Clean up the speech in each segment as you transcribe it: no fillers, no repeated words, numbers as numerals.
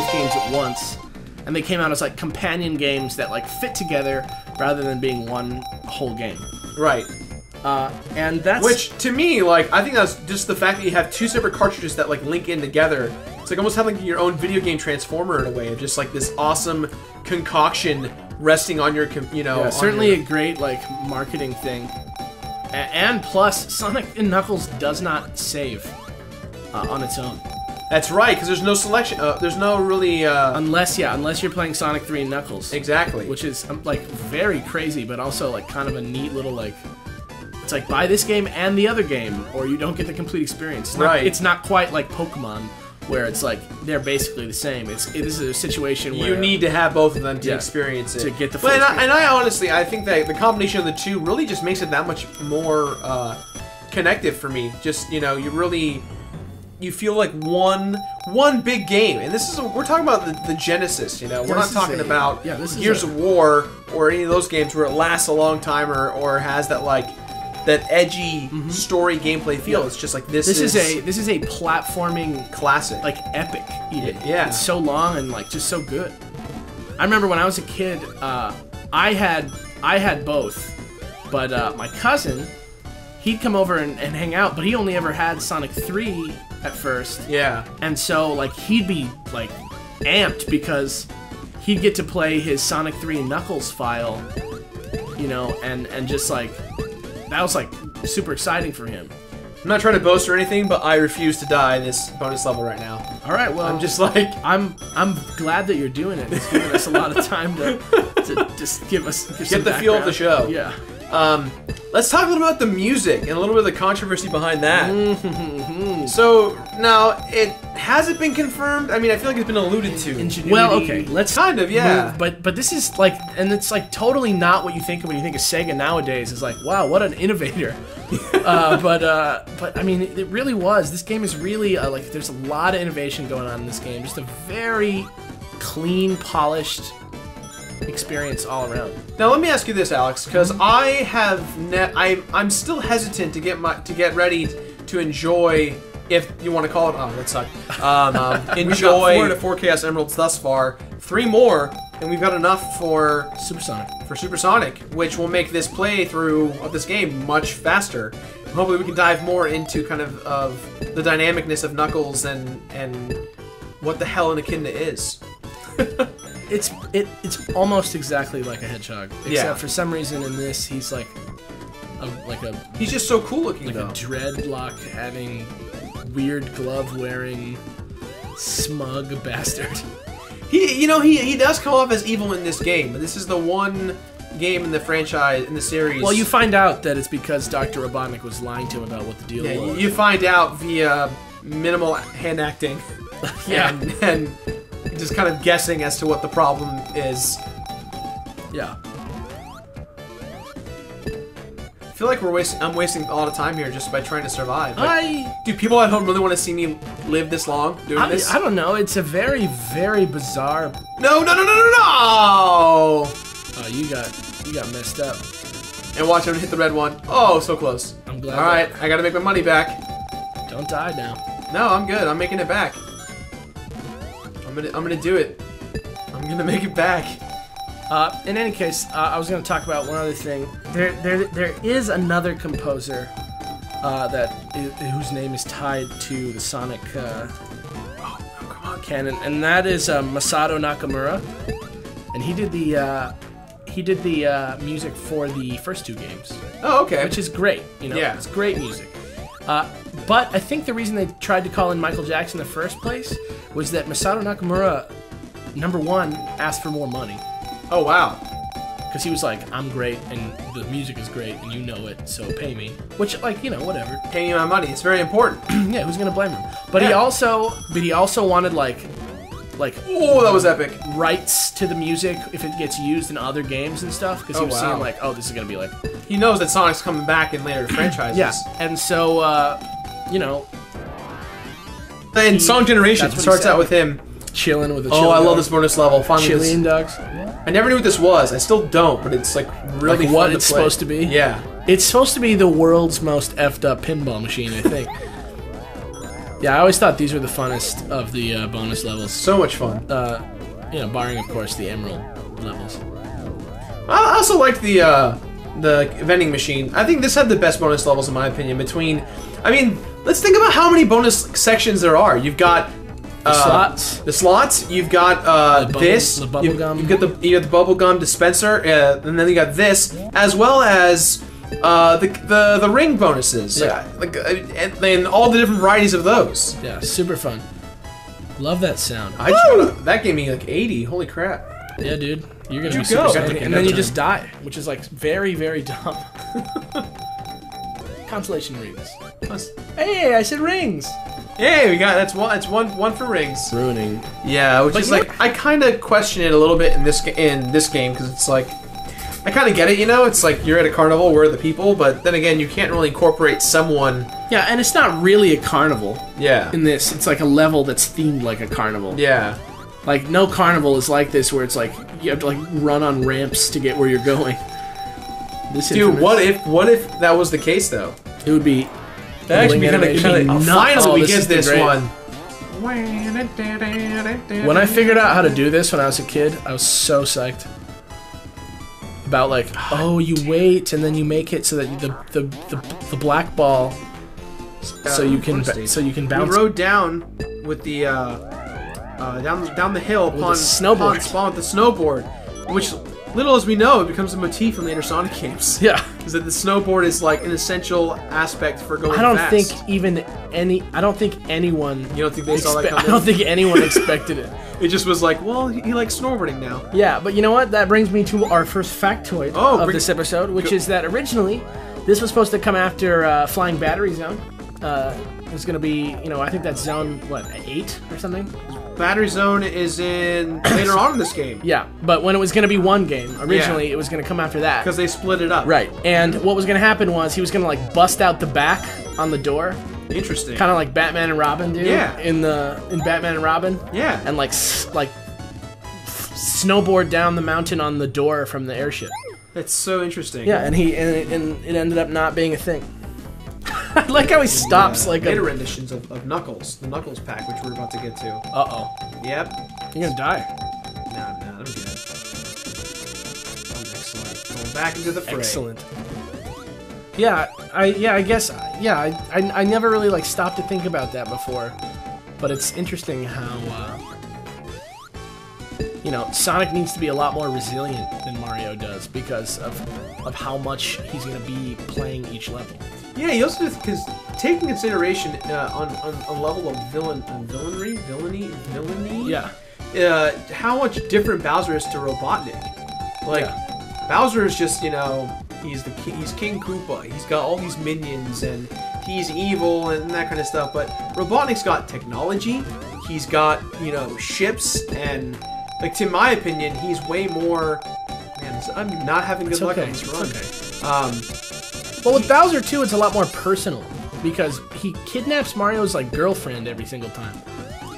both games at once, and they came out as like companion games that like fit together rather than being one whole game. Right. And that's... Which, to me, like, I think that's just the fact that you have two separate cartridges that, like, link in together. It's like almost having your own video game transformer in a way, of just, like, this awesome concoction resting on your, you know... Yeah, certainly a great, like, marketing thing. And plus, Sonic & Knuckles does not save on its own. That's right, because there's no selection, there's no really, Unless you're playing Sonic 3 and Knuckles. Exactly. Which is, like, very crazy, but also, like, kind of a neat little, like... It's like, buy this game and the other game, or you don't get the complete experience. It's not quite like Pokemon, where it's like, they're basically the same. This is a situation where... You need to have both of them to experience it. To get the full experience. And I honestly, I think that the combination of the two really just makes it that much more connective for me. Just, you know, you feel like one big game, and this is we're talking about the Genesis, you know. We're not talking about Gears of War or any of those games where it lasts a long time or has that like that edgy story gameplay feel. Yeah. It's just like this is a platforming classic, like epic even. Yeah, it's so long and like just so good. I remember when I was a kid, I had both, but my cousin, he'd come over and hang out, but he only ever had Sonic 3 at first. Yeah. And so, like, he'd be, like, amped because he'd get to play his Sonic 3 Knuckles file, you know, and just, like, that was, like, super exciting for him. I'm not trying to boast or anything, but I refuse to die this bonus level right now. All right, well, I'm just like... I'm glad that you're doing it. It's giving us a lot of time to just give the feel of the show. Yeah. Let's talk a little about the music and a little bit of the controversy behind that. So, now, has it been confirmed? I mean, I feel like it's been alluded to. Ingenuity. Well, okay, let's kind of, yeah. Move, but this is like, and it's like totally not what you think of when you think of Sega nowadays. It's like, wow, what an innovator. But I mean, it really was. This game is really like, there's a lot of innovation going on in this game. Just a very clean, polished experience all around. Now let me ask you this, Alex, because I'm still hesitant to get ready to enjoy, if you want to call it, that sucked. Enjoy 4 to 4 Chaos Emeralds thus far. 3 more, and we've got enough for Supersonic, which will make this playthrough of this game much faster. And hopefully we can dive more into kind of the dynamicness of Knuckles and what the hell an echidna is. It's almost exactly like a hedgehog, except for some reason in this he's like he's just so cool looking, like though. A dreadlock having, weird glove wearing, smug bastard. He does come off as evil in this game, but this is the one game in the franchise, in the series. Well, you find out that it's because Dr. Robotnik was lying to him about what the deal was. You find out via minimal hand acting, and just kind of guessing as to what the problem is. Yeah. I feel like I'm wasting a lot of time here just by trying to survive. Like, do people at home really want to see me live this long doing this? I don't know. It's a very, very bizarre. No! Oh, you got messed up. And watch him hit the red one. Oh, so close. I'm glad. All right, I gotta make my money back. Don't die now. No, I'm good. I'm making it back. I'm gonna do it. I'm gonna make it back. In any case, I was gonna talk about one other thing. There is another composer whose name is tied to the Sonic canon, and that is Masato Nakamura, and he did the music for the first 2 games. Oh, okay. Which is great. You know, it's great music. But I think the reason they tried to call in Michael Jackson in the first place was that Masato Nakamura, number 1, asked for more money. Oh, wow. Because he was like, I'm great, and the music is great, and you know it, so pay me. Which, like, you know, whatever. Pay me my money. It's very important. Yeah, who's gonna blame him? But he also wanted, like, oh, that was epic. Rights to the music if it gets used in other games and stuff. Because he was seeing, like, oh, this is gonna be like... He knows that Sonic's coming back in later franchises. Yeah, and so, you know... And Song Generation starts out with him chilling with a I love this bonus level. Finally, Chilean dogs. I never knew what this was. I still don't, but it's like really like what fun it's to play. Supposed to be. Yeah, it's supposed to be the world's most effed up pinball machine, I think. Yeah, I always thought these were the funnest of the bonus levels. So much fun. You know, barring of course the emerald levels. I also liked the vending machine. I think this had the best bonus levels in my opinion. I mean, let's think about how many bonus sections there are. You've got slots. The slots. You've got the bubble gum. You got the bubble gum dispenser, and then you got this, as well as the ring bonuses. Yeah. And all the different varieties of those. Yeah, super fun. Love that sound. That gave me like 80. Holy crap. Yeah, dude. You're gonna You be super go. excited. And then you just die, which is like very, very dumb. Constellation rings. Hey, I said rings. Hey, we got that's one for rings. Ruining. Yeah, which is like I kind of question it a little bit in this game because it's like I kind of get it, you know. It's like you're at a carnival, we're the people, but then again, you can't really incorporate someone. Yeah, and it's not really a carnival. Yeah. In this, it's like a level that's themed like a carnival. Yeah. Like no carnival is like this, where it's like you have to like run on ramps to get where you're going. Dude, what if that was the case though? It would be. That actually be kind of. Finally, we get this one. When I figured out how to do this when I was a kid, I was so psyched. About like, oh, you wait and then you make it so that the black ball, so you can bounce. We rode down with the down the hill upon the snowboard. Spawn with the snowboard, which little as we know, it becomes a motif from later Sonic games. Yeah, is that the snowboard is like an essential aspect for going fast. I don't think anyone. You don't think they saw that coming? I don't think anyone expected it. It just was like, well, he likes snowboarding now. Yeah, but you know what? That brings me to our first factoid of this episode, which is that originally this was supposed to come after Flying Battery Zone. It was going to be, you know, I think that's zone, what, 8 or something? Battery Zone is in later on in this game. Yeah, but when it was going to be one game, originally it was going to come after that. Because they split it up. Right, and what was going to happen was he was going to like bust out the back on the door. Interesting. Kind of like Batman and Robin do. Yeah. In Batman and Robin. Yeah. And like snowboard down the mountain on the door from the airship. That's so interesting. Yeah, and it ended up not being a thing. I like how he stops like later renditions of Knuckles, the Knuckles pack, which we're about to get to. Uh-oh. Yep. You're gonna die. Nah, I'm good. Excellent. Going back into the fray. Excellent. Yeah, I guess, I never really like stopped to think about that before, but it's interesting how, you know, Sonic needs to be a lot more resilient than Mario does because of how much he's gonna be playing each level. Yeah, he also because taking consideration on level of villainy. Yeah. How much different Bowser is to Robotnik. Like Bowser is just, you know, he's King Koopa. He's got all these minions and he's evil and that kind of stuff. But Robotnik's got technology. He's got, you know, ships and like to my opinion, he's way more. Man, I'm not having good luck on this run. Okay. Well, with Bowser too, it's a lot more personal because he kidnaps Mario's like girlfriend every single time,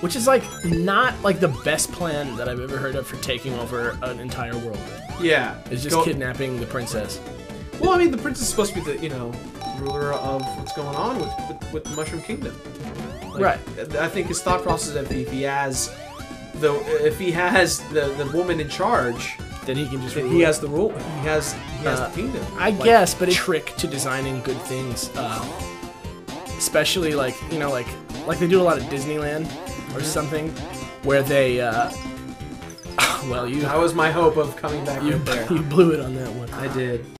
which is like not like the best plan that I've ever heard of for taking over an entire world. Yeah, it's just kidnapping the princess. Well, I mean, the princess is supposed to be the ruler of what's going on with the Mushroom Kingdom. Like, right. I think his thought process if he has the woman in charge. Then he can just. He has the rule. He has the kingdom. I guess, but it's a trick to designing good things, especially like you know, like they do a lot of Disneyland or something, where they. Well, that was my hope of coming back. You blew it on that one. I did.